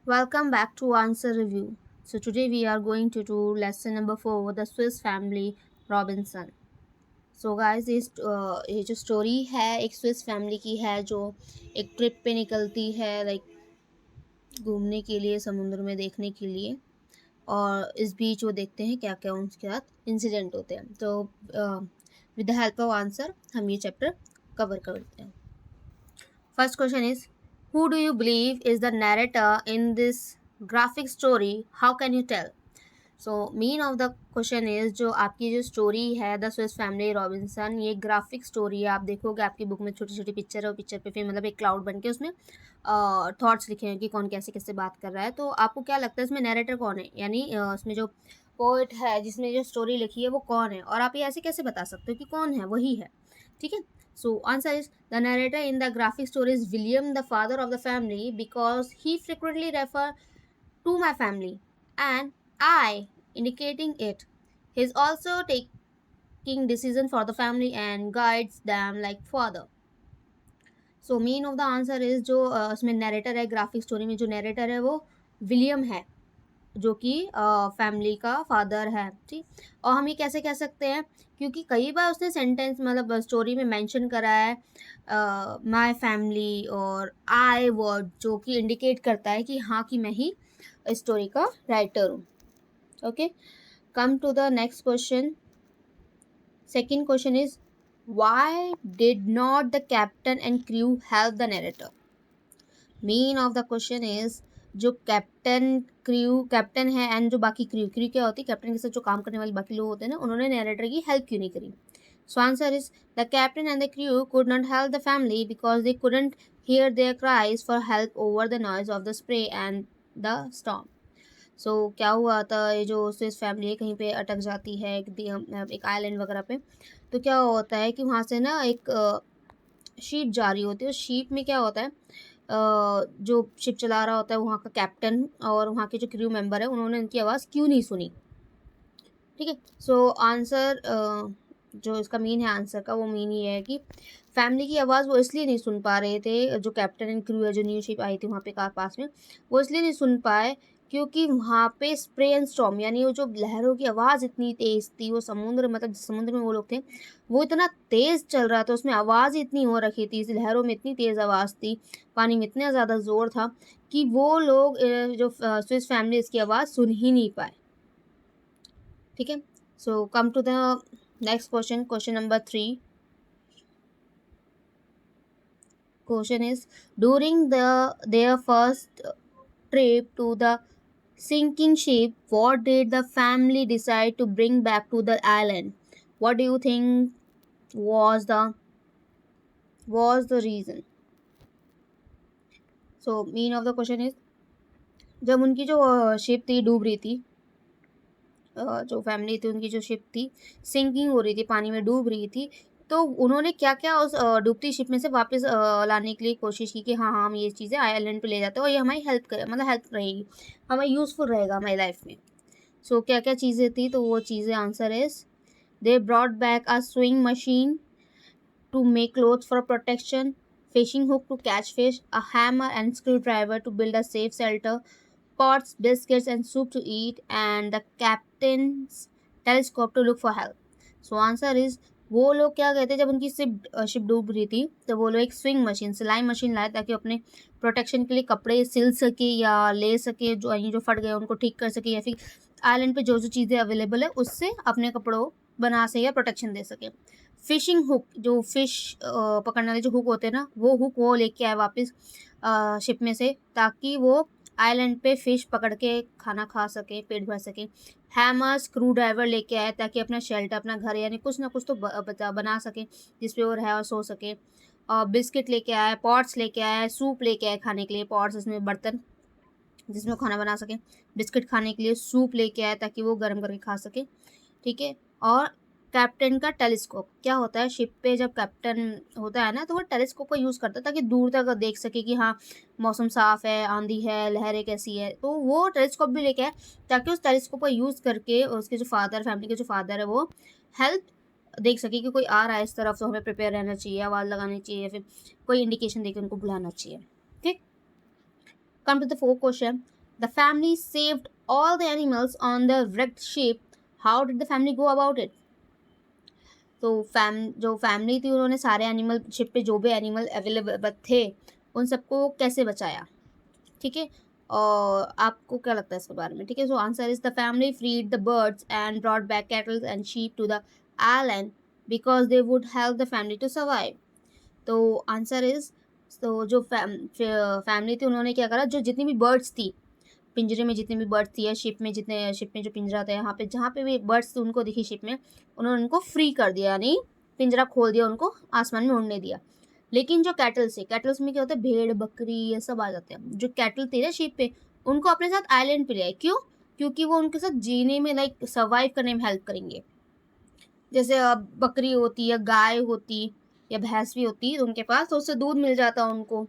Welcome back to Answer Review. So today we are going to do lesson number 4, The Swiss Family Robinson. So guys, ये जो story है एक Swiss family की है जो एक ट्रिप पे निकलती है लाइक घूमने के लिए समुद्र में देखने के लिए। और इस बीच वो देखते हैं क्या क्या उनके साथ इंसिडेंट होते हैं। तो with the help of answer हम ये चैप्टर कवर करते हैं। First question is, who do you believe is the narrator in this graphic story? How can you tell? So main of the question is जो आपकी जो story है the Swiss family Robinson, ये graphic story है। आप देखोगे आपकी book में छोटी छोटी पिक्चर है और पिक्चर पे फिर मतलब एक क्लाउड बन के उसमें थॉट्स लिखे हैं कि कौन कैसे कैसे बात कर रहा है। तो आपको क्या लगता है इसमें नरेटर कौन है, यानी इसमें जो पोइट है जिसने जो स्टोरी लिखी है वो कौन है, और आप ये ऐसे कैसे बता सकते हो कि कौन है, वही है। ठीक है। So answer is the narrator in the graphic story is William the father of the family because he frequently refer to my family and I indicating it. He is also taking decision for the family and guides them like father. So mean of the answer is जो उसमें narrator है graphic story में, जो narrator है वो William है जो कि फैमिली का फादर है। ठीक। और हम ये कैसे कह सकते हैं, क्योंकि कई बार उसने सेंटेंस मतलब स्टोरी में मेंशन करा है माय फैमिली और आई वर्ड, जो कि इंडिकेट करता है कि हाँ कि मैं ही स्टोरी का राइटर हूँ। Okay, come to the next question. Second question is why did not the captain and crew help the narrator? Main of the question is जो कैप्टन है एंड जो बाकी क्रू क्या होती है, कैप्टन के साथ जो काम करने वाले बाकी लोग होते हैं ना, उन्होंने नरेटर की हेल्प क्यों नहीं करी? सो answer is the captain and the crew could not help the family because they couldn't hear their cries for help over the noise of the spray and the storm. सो क्या हुआ था, ये जो Swiss family है कहीं पे अटक जाती है एक आइलैंड वगैरह पे। तो क्या होता है कि वहाँ से ना एक शीप जा रही होती है। उस शीप में क्या होता है, जो शिप चला रहा होता है वहाँ का कैप्टन और वहाँ के जो क्रू मेंबर है, उन्होंने उनकी आवाज़ क्यों नहीं सुनी? ठीक है। सो आंसर जो इसका मीन है आंसर का, वो मीन ये है कि फैमिली की आवाज़ वो इसलिए नहीं सुन पा रहे थे, जो कैप्टन एंड क्रू है जो न्यू शिप आई थी वहाँ पे कार पास में, वो इसलिए नहीं सुन पाए क्योंकि वहाँ पे स्प्रे एंड स्टॉर्म यानी वो जो लहरों की आवाज़ इतनी तेज़ थी, वो समुद्र मतलब जिस समुद्र में वो लोग थे वो इतना तेज़ चल रहा था, उसमें आवाज़ इतनी हो रखी थी, इस लहरों में इतनी तेज़ आवाज़ थी, पानी में इतना ज़्यादा ज़ोर था कि वो लोग जो स्विस फैमिली इसकी आवाज़ सुन ही नहीं पाए। ठीक है। So come to the next question, question number 3. Question is, during their first trip to the sinking ship, what did the family decide to bring back to the island? What do you think was the reason? So mean of the question is, जब उनकी जो ship थी डूब रही थी, जो family थी उनकी जो शिप थी सिंकिंग हो रही थी, पानी में डूब रही थी, तो उन्होंने क्या क्या उस डूबती शिप में से वापस लाने के लिए कोशिश की कि हाँ हाँ हम ये चीज़ें आइलैंड पे ले जाते हैं और ये हमारी हेल्प करे, मतलब हेल्प रहेगी, हमें यूज़फुल रहेगा हमारी लाइफ में। सो क्या क्या चीज़ें थी, तो वो चीज़ें answer is they brought back a swing machine to make clothes for protection, fishing hook to catch fish, a hammer and screwdriver to build a safe shelter, pots, biscuits, and soup to eat, and the captain's telescope to look for help. So answer is वो लोग क्या कहते हैं, जब उनकी ship डूब रही थी तो वो लोग एक स्विंग मशीन सिलाई मशीन लाए ताकि अपने प्रोटेक्शन के लिए कपड़े सिल सके या ले सके, जो जो फट गए उनको ठीक कर सके, या फिर आइलैंड पे जो जो चीज़ें अवेलेबल है उससे अपने कपड़ों बना सके या प्रोटेक्शन दे सके। फिशिंग हुक, जो फिश पकड़ने वाले जो हुक होते हैं ना, वो हुक वो लेके आए वापस शिप में से ताकि वो आइलैंड पे फिश पकड़ के खाना खा सके, पेट भर सके। हैमर स्क्रू ड्राइवर लेके आए ताकि अपना शेल्टर अपना घर यानी कुछ ना कुछ तो बना सके जिसपे वो रह और सो सके। और बिस्किट लेके आए, पॉट्स लेके आए, सूप लेके आए खाने के लिए, पॉट्स इसमें बर्तन जिसमें खाना बना सके, बिस्किट खाने के लिए, सूप लेके आए ताकि वो गर्म करके खा सके। ठीक है। और कैप्टन का टेलीस्कोप क्या होता है, शिप पे जब कैप्टन होता है ना तो वो टेलीस्कोप का यूज़ करता है ताकि दूर तक देख सके कि हाँ मौसम साफ़ है, आंधी है, लहरें कैसी है, तो वो टेलीस्कोप भी लेके आए ताकि उस टेलीस्कोप का यूज़ करके उसके जो फादर फैमिली के जो फादर है वो हेल्प देख सके कि कोई आ रहा है इस तरफ, तो हमें प्रिपेयर रहना चाहिए, आवाज़ लगानी चाहिए या फिर कोई इंडिकेशन देकर उनको बुलाना चाहिए। ठीक। Come to the fourth question. The family saved all the animals on the wrecked ship. How did the family go about it? तो जो फैमिली थी उन्होंने सारे एनिमल शिप पे जो भी एनिमल अवेलेबल थे उन सबको कैसे बचाया, ठीक है। और आपको क्या लगता है इसके बारे में, ठीक है। So answer is the family freed the birds and brought back cattle and sheep to the island because they would help the family to survive. तो आंसर इज, तो जो फैमिली थी उन्होंने क्या करा, जो जितनी भी बर्ड्स थी पिंजरे में, जितनी भी बर्ड्स थी या शिप में जो पिंजरा था यहाँ पे जहाँ पे भी बर्ड्स थी उनको दिखी शिप में, उन्होंने उनको फ्री कर दिया, यानी पिंजरा खोल दिया, उनको आसमान में उड़ने दिया। लेकिन जो कैटल्स है, कैटल्स में क्या होता है, भेड़ बकरी ये सब आ जाते हैं। जो कैटल थे ना शिप पे, उनको अपने साथ आइलैंड पे ले आए। क्यों? क्योंकि वो उनके साथ जीने में, लाइक सर्वाइव करने में हेल्प करेंगे। जैसे अब बकरी होती या गाय होती या भैंस भी होती उनके पास, तो उससे दूध मिल जाता उनको,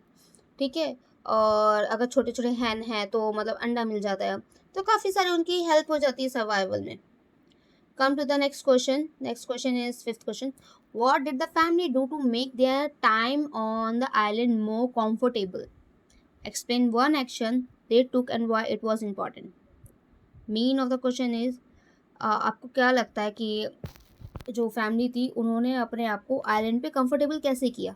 ठीक है। और अगर छोटे छोटे हैन हैं तो मतलब अंडा मिल जाता है, तो काफ़ी सारी उनकी हेल्प हो जाती है सर्वाइवल में। Come to the next question. Next question is fifth question. What did the family do to make their time on the island more comfortable? Explain one action they took and why it was important. Mean of the question is, आपको क्या लगता है कि जो family थी उन्होंने अपने आप को आइलैंड पे कंफर्टेबल कैसे किया,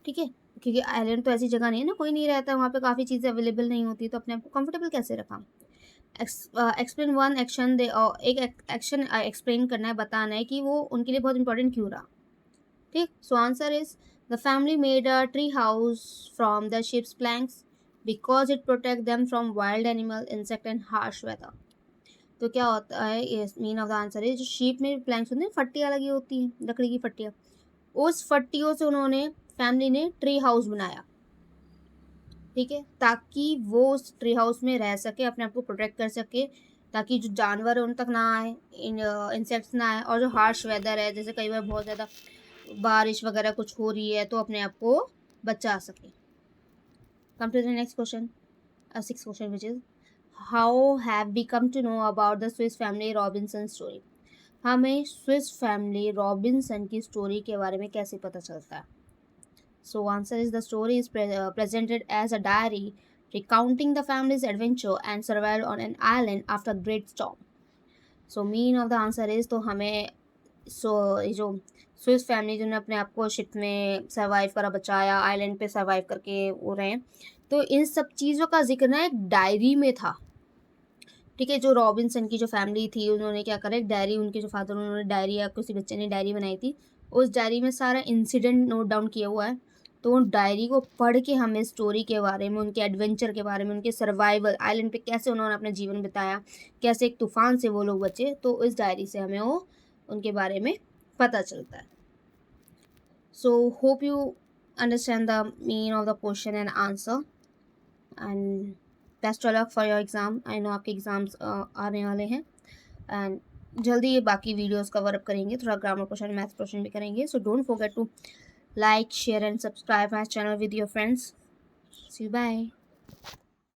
ठीक है। क्योंकि आइलैंड तो ऐसी जगह नहीं है ना, कोई नहीं रहता वहाँ पे, काफ़ी चीज़ें अवेलेबल नहीं होती, तो अपने आप को कंफर्टेबल कैसे रखा। एक्सप्लेन वन एक्शन, दे एक एक्शन एक्सप्लेन करना है, बताना है कि वो उनके लिए बहुत इंपॉर्टेंट क्यों रहा, ठीक। So answer is, the family made a tree house from the ships planks because it protect them from wild animal insect and harsh weather. तो क्या होता है, mean of the answer is, जो शिप में planks होते हैं, फट्टियाँ लगी होती हैं, लकड़ी की फट्टियाँ, उस फट्टियों से उन्होंने, फैमिली ने ट्री हाउस बनाया, ठीक है, ताकि वो उस ट्री हाउस में रह सके, अपने आप को प्रोटेक्ट कर सके, ताकि जो जानवर है उन तक ना आए, इंसेक्ट्स ना आए, और जो हार्श वेदर है, जैसे कई बार बहुत ज़्यादा बारिश वगैरह कुछ हो रही है, तो अपने आप को बचा सके। Come to the next question, six question which is, how have we come to know about the Swiss family Robinson story? हमें स्विस फैमिली रॉबिन्सन की स्टोरी के बारे में कैसे पता चलता है? So answer is, the story is presented as a diary recounting the family's adventure and survival on an island after a great storm. So mean of the answer is, तो हमें ये जो स्विस फैमिली जिन्होंने अपने आप को ship में survive करा, बचाया, आइलैंड पे सर्वाइव करके वो रहे, तो इन सब चीज़ों का जिक्र ना एक डायरी में था, ठीक है। जो रॉबिन्सन की जो फैमिली थी उन्होंने क्या करा, एक डायरी, उनके जो फादर उन्होंने डायरी या किसी बच्चे ने डायरी बनाई थी, उस डायरी में सारा इंसिडेंट नोट डाउन किया हुआ है। तो उन डायरी को पढ़ के हमें स्टोरी के बारे में, उनके एडवेंचर के बारे में, उनके सर्वाइवल आइलैंड पे कैसे उन्होंने अपना जीवन बिताया, कैसे एक तूफान से वो लोग बचे, तो इस डायरी से हमें वो उनके बारे में पता चलता है। So hope you understand the mean of the question and answer, and best of luck for your exam. I know आपके एग्ज़ाम्स आने वाले हैं, एंड जल्दी ये बाकी वीडियोस कवर अप करेंगे, थोड़ा ग्रामर क्वेश्चन, मैथ्स क्वेश्चन भी करेंगे। So don't forget to like, share and subscribe my channel with your friends. See you, bye.